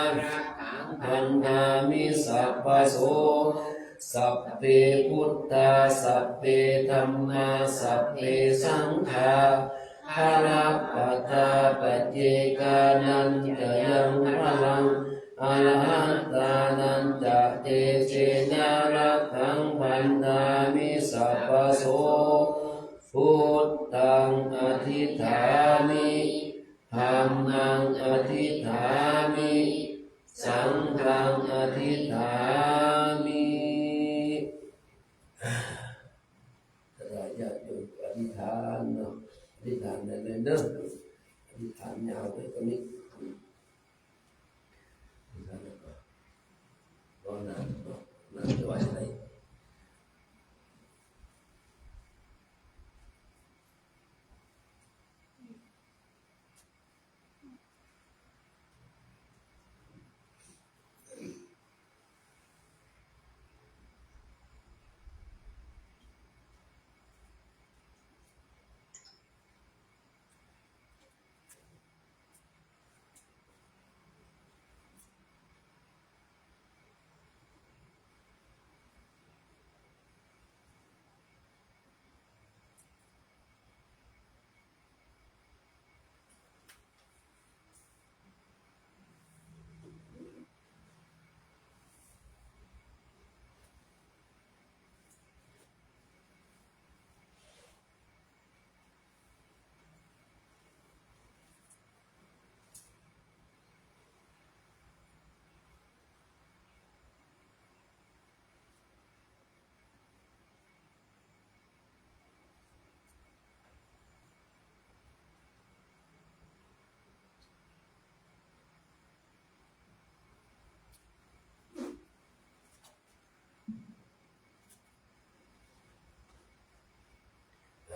พันธามิสัพพโสสัพเพพุทธาสัพเพธัมมาสัพเพสังฆาภาลัปปตาปเจกานันจะยังพลังอรหันตานันจะเตเจนะรักขังพันธามิสัพพโสพุทธังอธิษฐามิธัมมังอธิษฐามิสังฆังอธิษฐามิถ้าอยากอยู่อธิษฐานเนาะอธิษฐานนั่นเลยเด้ออธิษฐานยาวไปก็มีรอนานเนาะนานจะไหวไหน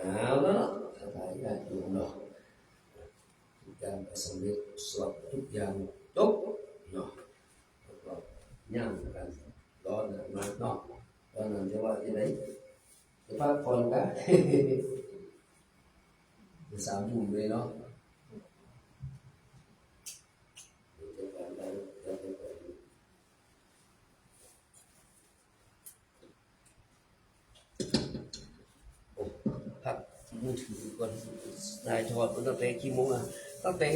เอาแล้วสบายใจอยู่เนาะทุกอย่างสำเร็จสวดทุกอย่างจบเนาะก็ย่างกันร้อนมาเนาะตอนนั้นจะว่าที่ไหนจะพักผ่อนกันจะ3 ทุ่มเลยเนาะพักมือถือก่อนนายทอดตั้งแต่กี่โมงอ่ะตั้งแต่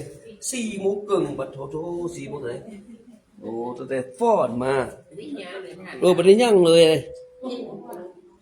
4 โมงครึ่งบัดโถ4 โมงเลยโอ้ตั้งแต่ฟอดมาปริญญาเลย